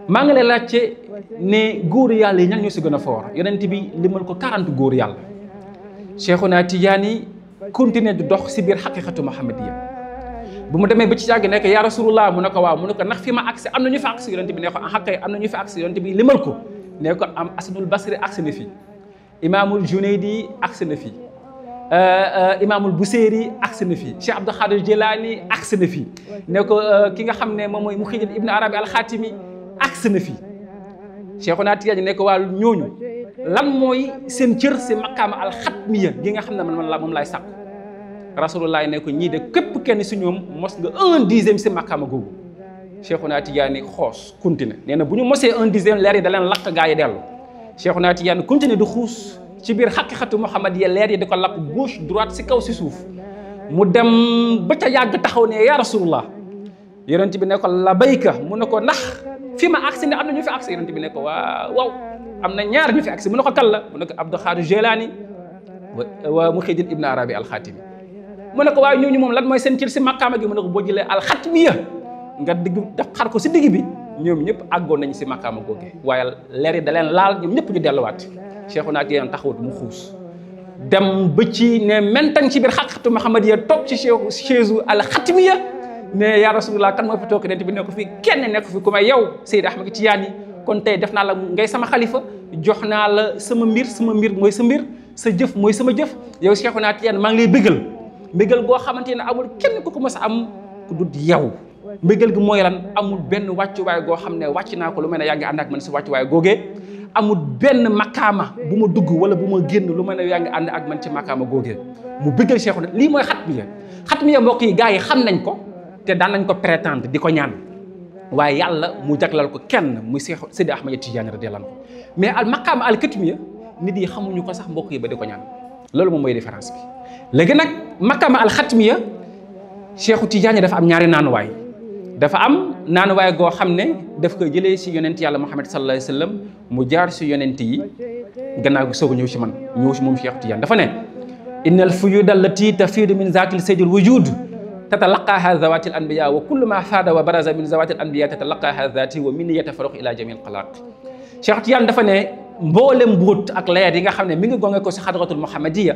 A: maa ngi lay laajte ne góor yàlla yi ñan ñoo si gën a foor yonent bi limal ko 40 góor yàlla Cheikhuna Tidiane continuer di dox si biir xaqiqatu muhammadiya bu mu demee ba ci yàgg nekk yaa rasulullah mu ne ko waaw mu ne ko ndax fi ma agsi am na ñu fa agsi yonent bi ne ko xaqay am na ñu fa agsi yonent bi limal ko ne ko am Asadul Basri agsi na fi imaamul Junaydi agsi na fi imaamul Buseyri agsi na fi Cheikh Abdou Khadir Jilani agsi na fi ne ko ki nga xam ne moom mooy Muhyiddin Ibn Arabi al-Khatimi agsi na fi Cheikhuna Tidiane ne ko waa ñooñu lan mooy seen cër si maqaama al-xatmiya gi nga xam ne man moom laay sàkku rasulullah ne ko ñii de képp kenn si ñoom mos nga 1/10 si maqaama googu Cheikhuna Tidiane xoos continue nee na bu ñu mosee 1/10 leer yi da leen lakk gaa yi dellu Cheikhuna Tidiane continue di xuus ci biir xaqiqatu muhammadiya leer yi di ko lakk gauche droite si kaw si suuf mu dem ba ca yàgg taxaw ne yaa rasulullah yonent bi ne ko labayka mu ne ko ndax fi ma agsi ne am na ñu fi agsi yonent bi ne ko waaw am na ñaar ñu fi agsi mu ne ko kan la mu ne ko Abdou Khadir Jilani wa Muhyiddin Ibn Arabi al-Khatimi mu ne ko waaye ñooñu moom lan mooy seen cër si maqaama gi mu ne ko boo jëlee al-xatmiya nga digg def xar ko si digg bi ñoom ñëpp àggoon nañu si maqaama googee waaye leer yi da leen laal ñoom ñëpp ñu delluwaat Cheikhuna Tidiane taxawut mu xuus dem ba ci ne mentang ci biir xaqiqatu muhammadiya toog ci chaise al-xatmiya ne yaa rasulullah kan moo fi toog nent bi ne ko fi kenn nekk fi ku may yow Seydi Ahmad Tidiane kon tey def naa la ngay sama xalifa jox naa la sama mbir mooy sa mbir sa jëf mooy sama jëf yow Cheikhuna Tidiane maa ngi lay bégal goo xamante ne amul kenn ku ko mës a am ku dut yow mbégal gi mooy lan amul benn wàccuwaay goo xam ne wàcc naa ko lu mel ne yaa ngi ànd ak man si wàccuwaay googee amul benn makaama bu ma dugg wala bu ma génn lu mel ne yaa ngi ànd ak man ci makaama googee mu bégal Cheikhuna lii mooy xatmiya mbokk yi gars yi xam nañ ko te daan nañ ko prétendre di ko ñaan waaye yàlla mu jaglal ko kenn muy Seydi Ahmad Tidiane radiyallahu anhu mais al maqaama al katmiya nit yi xamuñu ko sax mbokk yi ba di ko ñaan loolu moom mooy différence bi léegi nag maqaama al xatmiya Cheikhu Tidiane dafa am ñaari naanuwaay dafa am naanuwaay goo xam ne daf koy jëlee si yonent yàlla Muhammad sallallahu alayhi wa sallam mu jaar si yonent yi gannaaw gi soog a ñëw si man ñëw si moom Cheikhu Tidiane dafa ne innal fuyuda allati tafiidu min zaatil sayyidil wujud tatalaqaaha zawati al anbiya wa kullu ma faada wa baraza min zawati al anbiya tatalaqaaha zati wa min yatafarraqu ila jami al xalaq. Cheikh Tidiane dafa ne mboolem mbuut ak leer yi nga xam ne mi ngi gonge ko si xadratul muhammadiya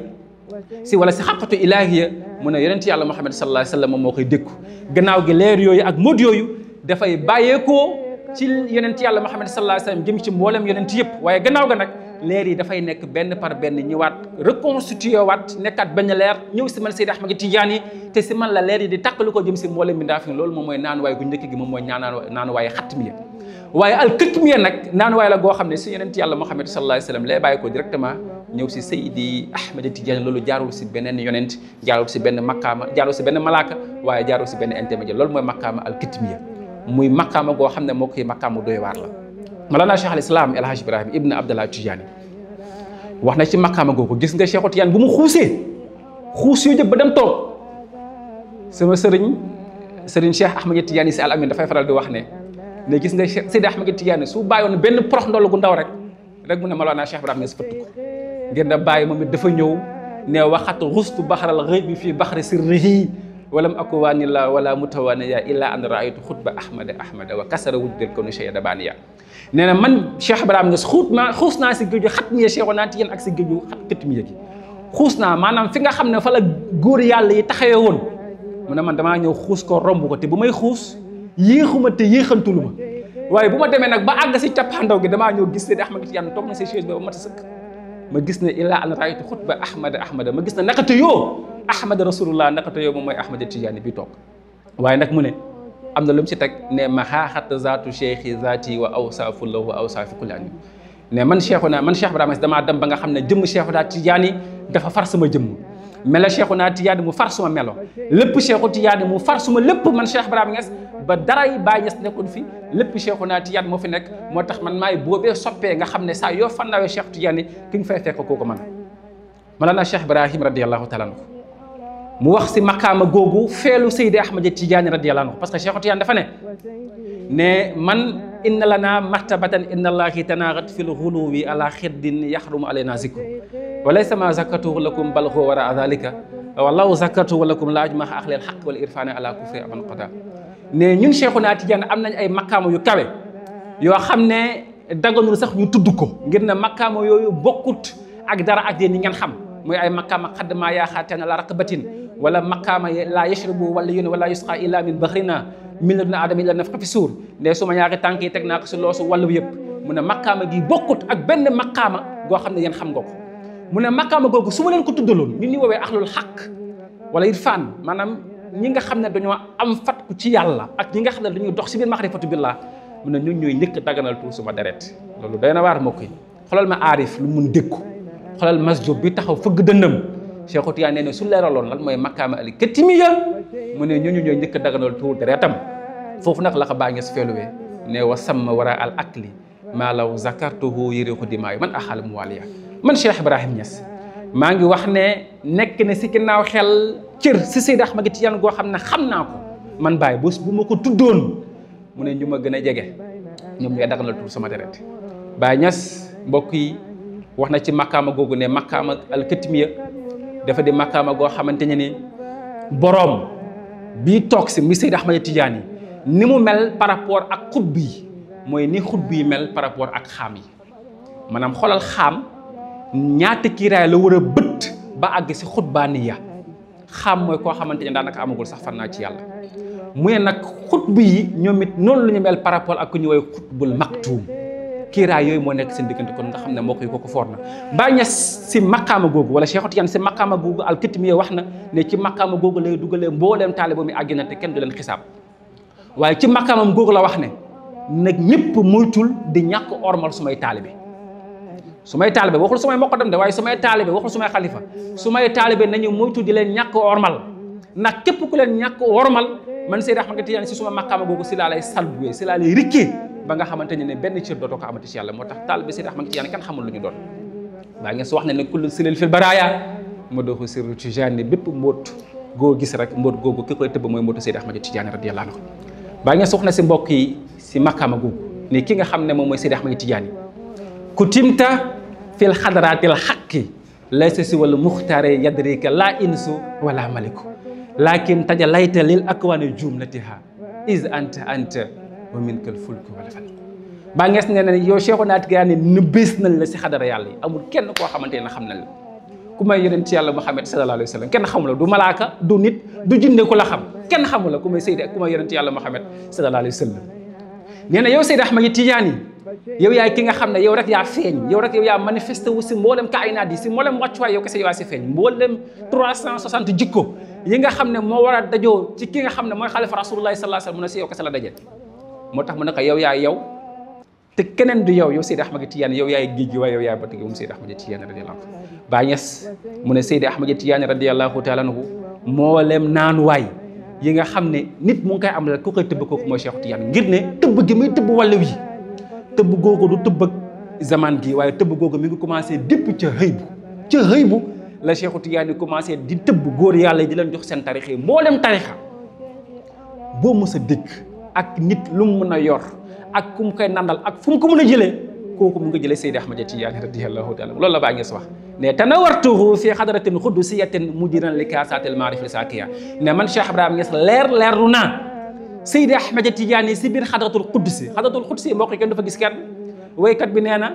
A: wala si xaqatu ilahiya mu ne yonent yàlla Muhammad sallallahu alayhi wa sallam moom moo koy dékku. gannaaw gi leer yooyu ak mod yooyu dafay bàyyeekoo ci yonent yàlla Muhammad sallallahu alayhi wa sallam jëm ci mboolem yonent yëpp, waaye gannaaw ga nag leer yi dafay nekk benn par benn ñëwaat reconstitué waat nekkaat benn leer ñëw si man Seydi Ahmad Tidiane yi te si man la leer yi di tàqalu ko jëm si mboolem mbindaaf yi. loolu moom mooy naanuwaay gu njëkk gi, moom mooy naanuwaay xatmiya. waaye alkatmiya nag naanuwaay la goo xam ne si yonent yàlla Muhammad sallallahu alayhi wa sallam lay bàyyi ko directement ñëw si Seydi Ahmad Tidiane. loolu jaarul si beneen yonent, jaarul si benn makkaama, jaarul si benn malaaka, waaye jaarul si benn intermédiaire. loolu mooy makkaama alkatmiya, muy makkaama goo xam ne moo koy makkaama doy waar la. Mawlana Cheikh al Islam El Hadj Ibrahim Ibn Abdallah Tidiane wax na ci makkaama googu. gis nga Cheikh Tidiane bu mu xuusee xuus yu jëpp ba dem toog, sama sëriñ Cheikh Ahmad Tidiane si Al Amin dafay faral di wax ne gis nga Seydi Ahmad Tidiane su bàyyoon benn prox ndoll gu ndaw rek mu ne Mawlana Cheikh Ibrahim ne si fëtt ko. ngir na bàyyi moom it dafa ñëw ne waxat xustu baxaral xëy bi fii baxari sirrihi walam akuwaanillah wala mutawaniya illa an raaytu xutba ahmada wa kasara wujdel konu cheya dabaniya. nee na man Cheikh Ibrahim Niass xuus naa si géeju xatmiya Cheikh naa Tidiane ak si géeju xatmiya gi. xuus naa maanaam fi nga xam ne fa la góor yàlla yi taxawee woon mu ne man damaa ñëw xuus ko romb ko, te bu may xuus yéexuma te yéexantulu ma, waaye bu ma demee nag ba àgg si cappaandaw gi damaa ñëw gis Seydi Ahmad Tidiane toog na si chaise ba mat a sëkk. ma gis ne illa an raaytu xutba ahmada ma gis ne naqata yoo ahmada rasulullah naqata yoo moom mooy Ahmad Tidiane bi toog. waaye nag mu ne am na lu mu si teg ne ma xaaxat zaatu cheikhi zaati wa awsaafu lahu wa awsaafi kulli an ne man Cheikh Ibrahima damaa dem ba nga xam ne jëmm Cheikhuna Tidiane dafa far sama jëmm, melo Cheikhuna Tidiane mu far suma melo, lépp Cheikhu Tidiane mu far suma lépp man Cheikh Ibrahima Niass ba daray Baay Niass nekkoon fi, lépp Cheikhuna Tidiane moo fi nekk. moo tax man maay boobee soppee nga xam ne saa yoo fannawee Cheikh Tidiane ki nga fay fekk kooku man. Mawlana Cheikh Ibrahim radiyallahu taala anhu mu wax si maqaama googu feelu Seydi Ahmad Tidiane radiyallahu anhu, parce que Cheikh Tidiane dafa ne man inna lana martabatan inna allahi tanaarat fil ghuluwi ala xiddin yaxrumu alayna zikru wa laysa ma zakatuhu lakum bal huwa wara dhalika wallahu zakatuhu lakum la ajmaha ahlil haqq wal irfani ala kufri aman qada. ne ñun Cheikhuna Tidiane am nañ ay maqaama yu kawe yoo xam ne daganul sax ñu tudd ko, ngir ne maqaama yooyu bokkut ak dara ak yéen ñi ngeen xam, muy ay maqaama xaddama yaaxaateen ala raqabatin, wala maqaama la yashrabu wala yun wala yusqa illa min bahrina min laduna aadama illa nafxa fi suur. ne suma ñaari tànk yi teg naa ko si loosu wàllu yëpp. mu ne maqaama gi bokkut ak benn maqaama goo xam ne yéen xam nga ko. mu ne maqaama googu su ma leen ko tuddaloon ñun ñu woowee ahlul xaq wala irfan, maanaam ñi nga xam ne dañoo am fatku ci yàlla ak ñi nga xam ne dañuy dox si biir maxrifatu billah, mu ne ñun ñooy njëkk daganal tuur suma deret. loolu doy na waar mbokk yi. xoolal ma aarif lu mun dékku, xoolal masjub bi taxaw fëgg dënnam. Cheikh Tidiane nee na su leeraloon lan mooy maqaama al katmiya, mu ne ñooñu ñooy njëkk daganal tuur deretam. foofu nag la ko Baay Ñas feeluwee ne wa samma wara al akli maa law zakartuhu yëriqu dimaayu man axaal mu waliya. man Cheikh Ibrahim Niass maa ngi wax ne nekk ne si ginnaaw xel cër si Seydi Ahmad Tidiane goo xam ne xam naa ko man Baay bu ma ko tuddoon mu ne ñu ma gën a jege ñoom ñooy daganal tuur sama deret. Baay Ñas mbokk yi wax na ci maqaama googu ne maqaama al katmiya dafa di maqaama goo xamante ne ni boroom bii toog si mi Seydi Ahmad Tidiane ni mu mel par rapport ak xutb yi mooy ni xutb yi mel par rapport ak xaam yi. maanaam xoolal xaam ñaata kiiraay la war a bët ba àgg si xutbaaniya. xaam mooy koo xamante ne daanaka amagul sax fan naa ci yàlla. mu ne nag xutb yi ñoom it noonu la ñu mel par rapport ak ku ñu woy xutbul maktuum. kiiraay yooyu moo nekk seen diggante kon nga xam ne mbokk yi kooku foor na. Baay Ñas si maqaama googu wala Cheikh Tidiane si maqaama googu alkatmiya wax na ne ci maqaama googu lay dugalee mbooleem taaliba mi àjjana te kenn du leen xisaab. waaye ci maqaamam googu la wax ne nag ñëpp moytul di ñàkk ormal sumay taalibe. sumay taalibe waxul sumay muqaddam de waaye sumay taalibe waxul sumay xalifa. sumay taalibe nañu moytu di leen ñàkk ormal ndax képp ku leen ñàkk ormal man Seydi Ahmad Tidiane si suma maqaama googu si laa lay salbuwee si laa lay rikkee ba nga xamante ne benn cër dootoo ko amati ci yàlla. moo tax taalibe Seydi Ahmad Tidiane kenn xamul lu ñu doon. Baay Ñas wax ne kullu silil fil baraaya ma doo ko sirru Tijaani bépp mbóot goo gis rek mbóot googu ki koy tëbb mooy mbóotu Seydi Ahmad Tidiane radiyallahu anhu. Baay Ñas wax na si mbokk yi si maqaama googu ne ki nga xam ne moom mooy Seydi Ahmad Tidiane kutimta fil xadaraatil xaqi laysa si wala muxtaare yadrika laa insu wala maliku. lakin tajalayta lil akwaani jumlatiha is anta wa minkal fulku wal falq Baay Ñas nee na yow Cheikhuna Tijaani nëbbees nañ la si xadara yàlla yi amul kenn koo xamante ne xam nañ la ku may yonent yàlla Muhammad sallallahu alayhi wa sallam kenn xamula du malaaka du nit du jinne ku la xam kenn xamula ku may Seydi ak ku may yonent yàlla Muhammad sallallahu alayhi wa sallam nee na yow Seydi Ahmad Tijaani yow yaay ki nga xam ne yow rek yaa feeñ yow rek yow yaa manifesté wu si mboolem kaaynaat yi si mboolem wàccuwaay yow kese yow yaa si feeñ mboolem 360 jikko yi nga xam ne moo war a dajoo ci ki nga xam ne mooy xalifa rasulullahi sallallahu alayhi wa sallam mu ne si yow kese la daje moo tax mu ne ko yow yaay yow te keneen du yow Seydi Ahmad Tijaani yow yaay géej gi waaye yow yaay ba tëgg moom Seydi Ahmad Tijaani radiyallahu anhu Baay Ñas mu ne Seydi Ahmad Tijaani radiyallahu taala anhu mboolem naanuwaay yi nga xam ne nit mu ngi koy am rek ku koy tëbb kooku mooy Cheikh Tijaani ngir ne tëbb gi muy tëbb wàllu yi tëbb googu du tëbb ak zaman gi waaye tëbb googu mi ngi commencé depuis ca xëybu la Cheikh Tijaani commencé di tëbb góor yàlla yi di leen jox seen tarixa yi mboolem tarixa boo mës a dégg ak nit lu mu mën a yor ak ku mu koy nandal ak fu mu ko mën a jëlee kooku mu ngi jëlee Seydi Ahmad Tijaani radiyallahu taala loolu la Baay Ñas wax ne tanawartuhu fi xadratin xudusiyatin mudiran li kaasatil maarif li saakiya ne man Cheikh Ibrahima Ñas leerlu naa Seydi Ahmad Tijaani si biir xadratul qudsi mbokk yi kenn dafa gis kenn waykat bi nee na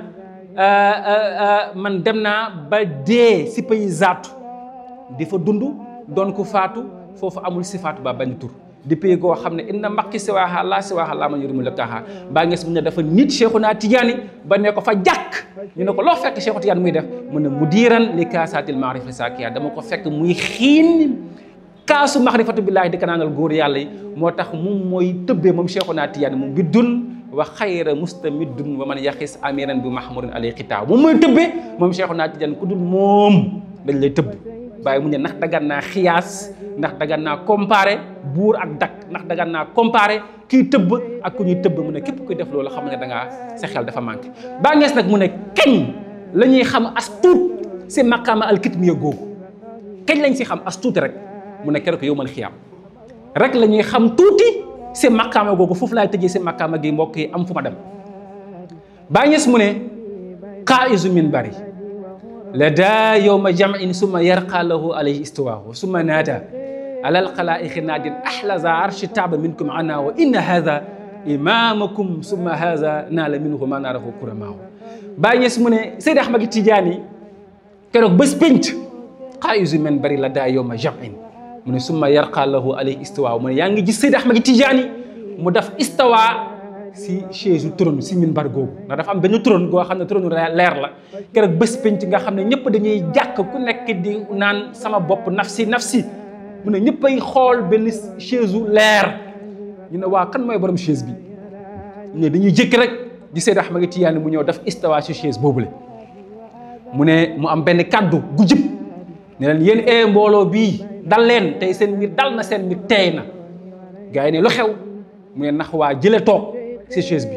A: man dem naa ba dee si pays zaatu di fa dund doon ko faatu foofu amul sifaatu ba bañ tur di pays goo xam ne inna mbaqi siwaaha laa man yurimu lakaha Baay Ñas mu ne dafa nit Cheikhuna Tijaani ba ne ko fa jàkk ñu ne ko loo fekk Cheikh Tijaani muy def mu ne mudiran li kaasatil maarif li saakiya dama ko fekk muy xiin kaasu maxrifatu billaahi di ko naanal góor yàlla yi moo tax moom mooy tëbbee moom Cheikhuna Tijaani moom biddun wa xayra mustamiddun wa man yaxis amiran bi mahmurin alay xitaaw moom mooy tëbbee moom Cheikhuna Tijaani ku dul moom dañ lay tëbb bàyyi mu ne ndax dagan naa xiyaas ndax dagan naa comparé buur ak dak ndax dagan naa comparé kii tëbb ak ku ñuy tëbb mu ne képp kuy def loolu xam ne da ngaa sa xel dafa manqué Baay Ñas nag mu ne kañ la ñuy xam as tuut si maqaama alkitmiya googu kañ lañ si xam as tuuti rek mu ne keroog yow man xiyaam rek la ñuy xam tuuti si maqaama googu foofu laay tëjee si maqaama gi mbokk yi am fu ma dem Baay Ñas mu ne qaa'izu min bari la daa yowma jam'in summa yarqa lahu alayhi istiwaahu summa naada alal xalaa'iqi naadin ahlaza arshi taaba minkum ana wa inna haza imamakum summa haza naala minhu ma naarahu kuramaahu Baay Ñas mu ne Seydi Ahmad Tijaani keroog bés pénc qaa'izu min bari la daa yowma jam'in mu ne summa yarqa lahu alayhi istiwaahu mu ne yaa ngi gis Seydi Ahmad Tijaani mu def istiwaa si chaise trône si minbar googu ndax dafa am benn trône goo xam ne trône leer la keroog bés penc nga xam ne ñëpp dañuy jàkk ku nekk di naan sama bopp nafsi mu ne ñëpp ay xool benn chaise leer ñu ne waa kan mooy borom chaise bi ñu ne dañuy jékki rek di Seydi Ahmad Tijaani mu ñëw def istawa si chaise boobule mu ne mu am benn kaddu gu jib ne leen yéen mbooloo bii dal leen tey seen mbir dal na seen mbir teey na gars yi ne lu xew mu ne nax waa jële toog si chaise bi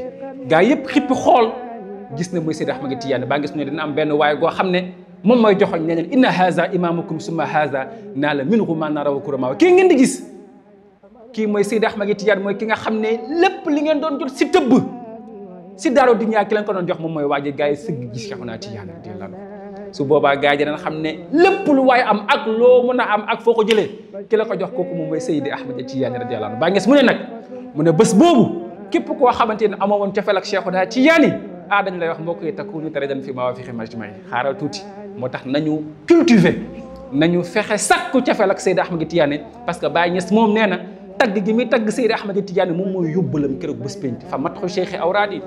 A: gaa yëpp xippi xool gis na mooy Seydi Ahmad Tijaani Baay Ñas mu ne dina am benn waaye goo xam ne moom mooy joxoñ ne leen inna haza imamukum summa haza naa la minhu ma naraw kurama kii ngeen di gis kii mooy Seydi Ahmad Tijaani mooy ki nga xam ne lépp li ngeen doon jot si tëbb si daaro di ñaa ki leen ko doon jox moom mooy waaje gaa yi sëgg gis Cheikhuna Tijaani radiyallahu anhu su boobaa gaa yi dinañ xam ne lépp lu waaye am ak loo mën a am ak foo ko jëlee ki la ko jox kooku moom mooy Seydi Ahmad Tijaani radiyallahu anhu Baay Ñas mu ne nag mu ne bés boobu képp koo xamante ne amoo woon cofeel ak Cheikhuna Tijaani dañ lay wax mbokk yi takkuñu tere dan fi mawaafiqi majma'i xaaral tuuti moo tax nañu cultiver nañu fexe sakku cofeel ak Seydi Ahmad Tijaani parce que Baay Ñas moom nee na tagg gi muy tagg Seydi Ahmad Tijaani moom mooy yóbbalam keroog bés penc fa matxu cheikhi awraadi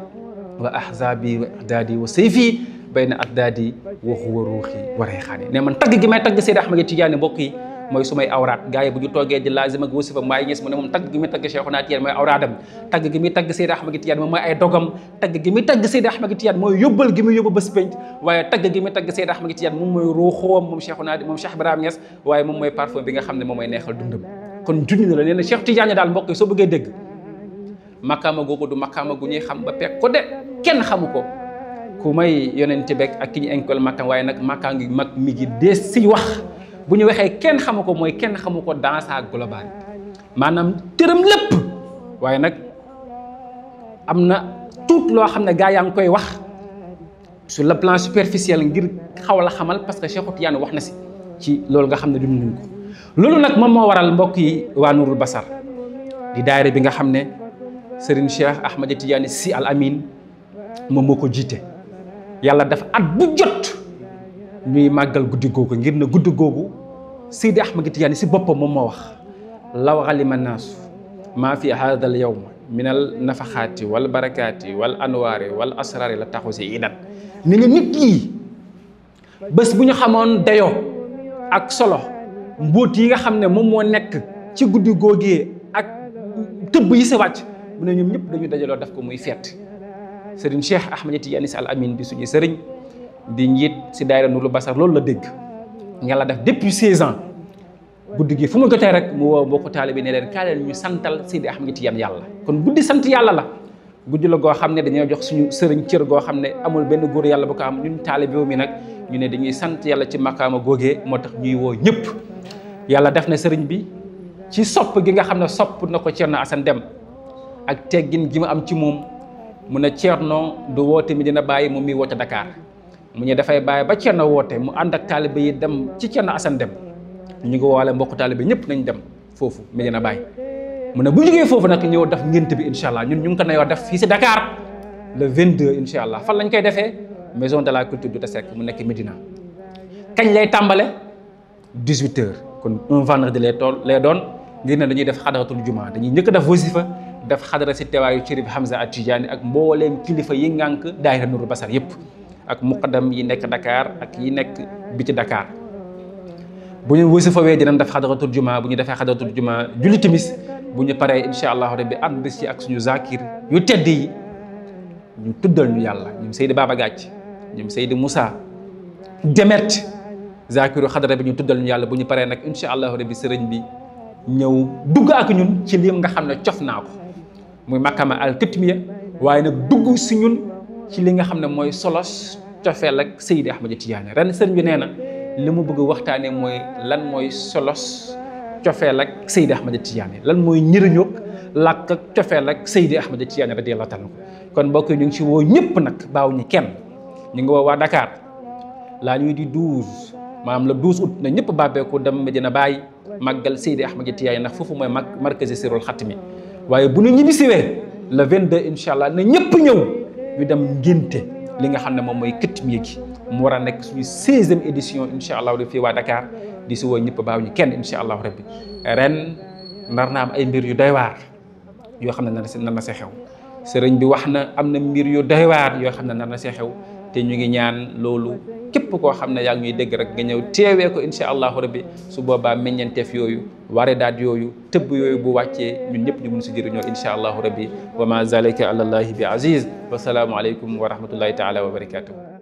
A: wa ahzabi wa ihdaadi wa sayfi bayna addaadi wa huwa ruuxi wa rayxaani ne man tagg gi may tagg Seydi Ahmad Tijaani mbokk yi mooy sumay awraat gars yi bu ñu toogee di laazim ak wasifa Baay Ñas mu ne moom tagg gi muy tagg Cheikhuna Tijaani mooy awraadam tagg gi muy tagg Seydi Ahmad Tijaani moom mooy ay dogam tagg gi muy tagg Seydi Ahmad Tijaani mooy yóbbal gi muy yóbbu bés penc waaye tagg gi muy tagg Seydi Ahmad Tijaani moom mooy ruuxoom moom Cheikh Ibrahima Ñas waaye moom mooy parfum bi nga xam ne moom mooy neexal dundam kon junni na la nee na Cheikh Tijaani daal mbokk yi soo bëggee dégg makkaama googu du makkaama gu ñuy xam ba pek ko de kenn xamu ko ku may yonente beeg ak ki ñu enkol makkaam waaye nag makkaa ngi mag mi ngi des si wax bu ñu waxee kenn xamu ko mooy kenn xamu ko dans sa globalité maanaam tëram lépp waaye nag am na tout loo xam ne gaa yaa ngi koy wax sur le plan superficiel ngir xaw la xamal parce que Cheikh Tidiane wax na si ci loolu nga xam ne dund nañ ko loolu nag moom moo waral mbokk yi waa Nuurul Basar di daayira bi nga xam ne Serigne Cheikh Ahmed Tidiane Sy Al Amin moom moo ko jiite yàlla dafa at bu jot ñuy màggal guddi googu ngir na guddi googu Seydi Ahmed Tidiane Sy boppam moom moo wax law alima naasu maa fi hada al yawm min al nafaxaati wal barakaati wal anwaari wal asraari la taxu si idan ni nga nit yi bés bu ñu xamoon dayoo ak solo mbóot yi nga xam ne moom moo nekk ci guddi googee ak tëbb yi si wàcc mu ne ñoom ñëpp dañu dajaloo def ko muy feet Serigne Cheikh Ahmed Tidiane Sy Al Amin bi suñu sëriñ di njiit si daayira Nuurul Basar loolu la dégg yàlla def depuis 16 ans guddi gi fu mu jotee rek mu woo mbokku taalibe ne leen kaa leen ñu santal Seydi Ahmed Tidiane yàlla kon guddi sant yàlla la guddi la goo xam ne dañoo jox suñu sëriñ cër goo xam ne amul benn góor yàlla bu ko am ñun taalibe mi nag ñu ne dañuy sant yàlla ci makaama googee moo tax ñuy woo ñëpp yàlla def na sëriñ bi ci sopp gi nga xam ne sopp na ko Thierno Assane Dème ak teggin gi mu am ci moom mu ne Thierno du woote mi dina bàyyi moom mi woote Dakar mu ne dafay bàyyi ba Thierno woote mu ànd ak taalibe yi dem ci Thierno Assane Dème ñu ngi woowale mbokku taalibe ñëpp nañ dem foofu Medina Baye mu ne bu jógee foofu nag ñëw def ngénte bi incha allah ñun ñu ngi ko nayoo def fii si Dakar le 22 incha allah fan lañ koy defee maison de la culture du Tasek mu nekk Médina kañ lay tàmbale 18h kon un vendredi lay doon ngir ne dañuy def xadaratul juma dañuy njëkk def wasifa def xadara si teewaayu Chérif Hamza At-Tidiane ak mbooleem kilifa yi ngànk daayira Nuurul Basar yëpp ak muqaddam yi nekk Dakar ak yi nekk biti Dakar bu ñu wasifa wee dinañ def xadaratul juma bu ñu defee xadaratul juma julli timis bu ñu paree incha allah rabbi ànd si ak suñu zakir yu tedd yi ñu tuddal ñu yàlla ñoom Seydi Baba Gàcc ñoom Seydi Moussa Demet zakiru xadara bi ñu tuddal ñu yàlla bu ñu paree nag incha allah rabbi sëriñ bi ñëw dugg ak ñun ci lim nga xam ne cof naa ko muy makama al kitmiya waaye nag dugg si ñun ci li nga xam ne mooy solos cofeel ak Seydi Ahmed Tidiane ren sëriñ bi nee na li mu bëgg waxtaanee mooy lan mooy solos cofeel ak Seydi Ahmed Tidiane lan mooy njëriñoog làkk ak cofeel ak Seydi Ahmed Tidiane radiyallahu taala kon mbokk yi ñu ngi ci woo ñëpp nag baaw ñi kenn ñu ngi woo waa Dakar la nuit du 12 maanaam le 12 août na ñëpp bàbbeeku dem Medina Baye màggal Seydi Ahmed Tidiane ndax foofu mooy markazi sirul xatmi waaye bu ñu ñibbisiwee le 22 incha allah na ñëpp ñëw ñu dem ngénte li nga xam ne moom mooy kitmiya gi mu war a nekk suñu 16e édition incha allah fii waa Dakar di si woo ñëpp baaw ñu kenn incha allahu rabbi ren nar na am ay mbir yu doy waar yoo xam ne nar na see xew sëriñ bi wax na am na mbir yu doy waar yoo xam ne nar na see xew te ñu ngi ñaan loolu képp koo xam ne yaa ngi ñuy dégg rek nga ñëw teewee ko incha allahu rabbi su boobaa meññeenteef yooyu ware daat yooyu tëbb yooyu bu wàccee ñun ñëpp ñu mun si jëriñoo incha allahu rabbi wa ma zalika ala allahi bi aziz wa salaamu aleykum wa rahmatullahi taala wa barakatuh